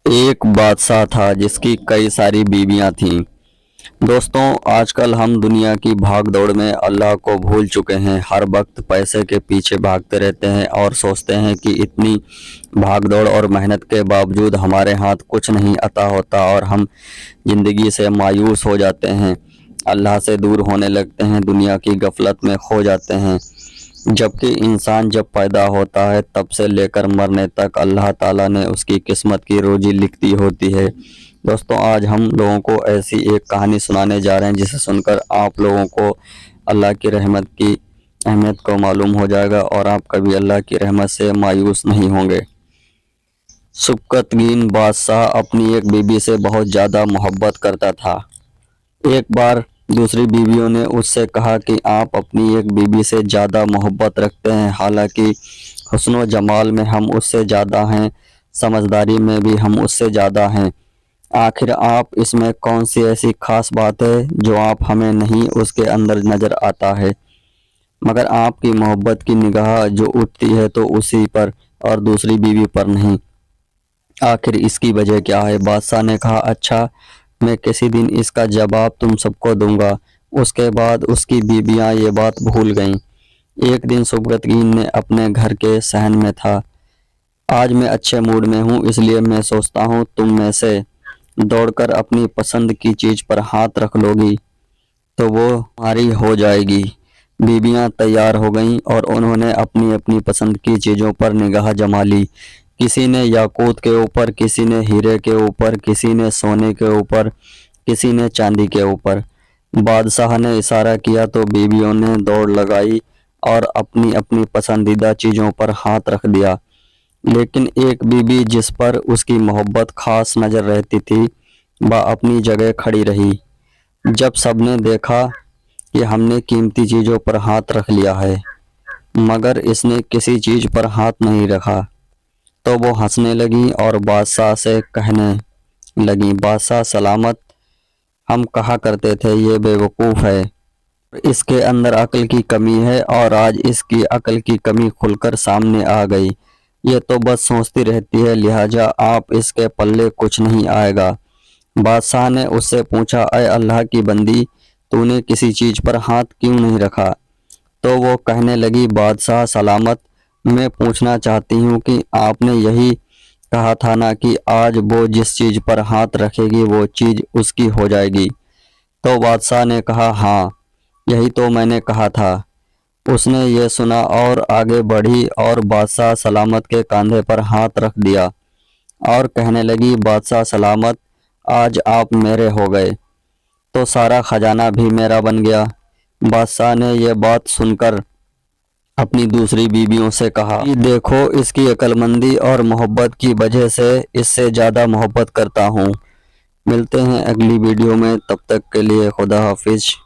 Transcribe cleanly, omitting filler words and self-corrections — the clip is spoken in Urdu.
ایک بادشاہ تھا جس کی کئی ساری بیویاں تھیں۔ دوستوں، آج کل ہم دنیا کی بھاگ دوڑ میں اللہ کو بھول چکے ہیں۔ ہر وقت پیسے کے پیچھے بھاگتے رہتے ہیں اور سوچتے ہیں کہ اتنی بھاگ دوڑ اور محنت کے باوجود ہمارے ہاتھ کچھ نہیں عطا ہوتا اور ہم زندگی سے مایوس ہو جاتے ہیں، اللہ سے دور ہونے لگتے ہیں، دنیا کی غفلت میں کھو جاتے ہیں۔ جبکہ انسان جب پیدا ہوتا ہے تب سے لے کر مرنے تک اللہ تعالیٰ نے اس کی قسمت کی روزی لکھ دی ہوتی ہے۔ دوستوں، آج ہم لوگوں کو ایسی ایک کہانی سنانے جا رہے ہیں جسے سن کر آپ لوگوں کو اللہ کی رحمت کی اہمیت کو معلوم ہو جائے گا اور آپ کبھی اللہ کی رحمت سے مایوس نہیں ہوں گے۔ سبکتگین بادشاہ اپنی ایک بیوی سے بہت زیادہ محبت کرتا تھا۔ ایک بار دوسری بیویوں نے اس سے کہا کہ آپ اپنی ایک بیوی سے زیادہ محبت رکھتے ہیں، حالانکہ حسن و جمال میں ہم اس سے زیادہ ہیں، سمجھداری میں بھی ہم اس سے زیادہ ہیں۔ آخر آپ اس میں کون سی ایسی خاص بات ہے جو آپ ہمیں نہیں اس کے اندر نظر آتا ہے؟ مگر آپ کی محبت کی نگاہ جو اٹھتی ہے تو اسی پر اور دوسری بیوی پر نہیں۔ آخر اس کی وجہ کیا ہے؟ بادشاہ نے کہا، اچھا، میں کسی دن اس کا جواب تم سب کو دوں گا۔ اس کے بعد اس کی بیویاں یہ بات بھول گئیں۔ ایک دن سبکتگین نے اپنے گھر کے صحن میں تھا۔ آج میں اچھے موڈ میں ہوں، اس لیے میں سوچتا ہوں تم میں سے دوڑ کر اپنی پسند کی چیز پر ہاتھ رکھ لو گی تو وہ تمہاری ہو جائے گی۔ بیویاں تیار ہو گئیں اور انہوں نے اپنی اپنی پسند کی چیزوں پر نگاہ جما لی۔ کسی نے یاقوت کے اوپر، کسی نے ہیرے کے اوپر، کسی نے سونے کے اوپر، کسی نے چاندی کے اوپر۔ بادشاہ نے اشارہ کیا تو بیویوں نے دوڑ لگائی اور اپنی اپنی پسندیدہ چیزوں پر ہاتھ رکھ دیا، لیکن ایک بیوی جس پر اس کی محبت خاص نظر رہتی تھی وہ اپنی جگہ کھڑی رہی۔ جب سب نے دیکھا کہ ہم نے قیمتی چیزوں پر ہاتھ رکھ لیا ہے مگر اس نے کسی چیز پر ہاتھ نہیں رکھا تو وہ ہنسنے لگی اور بادشاہ سے کہنے لگی، بادشاہ سلامت، ہم کہا کرتے تھے یہ بے وقوف ہے، اس کے اندر عقل کی کمی ہے اور آج اس کی عقل کی کمی کھل کر سامنے آ گئی۔ یہ تو بس سوچتی رہتی ہے، لہٰذا آپ اس کے پلے کچھ نہیں آئے گا۔ بادشاہ نے اس سے پوچھا، اے اللہ کی بندی، تو نے کسی چیز پر ہاتھ کیوں نہیں رکھا؟ تو وہ کہنے لگی، بادشاہ سلامت، میں پوچھنا چاہتی ہوں کہ آپ نے یہی کہا تھا نا کہ آج وہ جس چیز پر ہاتھ رکھے گی وہ چیز اس کی ہو جائے گی۔ تو بادشاہ نے کہا، ہاں، یہی تو میں نے کہا تھا۔ اس نے یہ سنا اور آگے بڑھی اور بادشاہ سلامت کے کاندھے پر ہاتھ رکھ دیا اور کہنے لگی، بادشاہ سلامت، آج آپ میرے ہو گئے تو سارا خزانہ بھی میرا بن گیا۔ بادشاہ نے یہ بات سن کر اپنی دوسری بیویوں سے کہا، دیکھو، اس کی عقل مندی اور محبت کی وجہ سے اس سے زیادہ محبت کرتا ہوں۔ ملتے ہیں اگلی ویڈیو میں، تب تک کے لیے خدا حافظ۔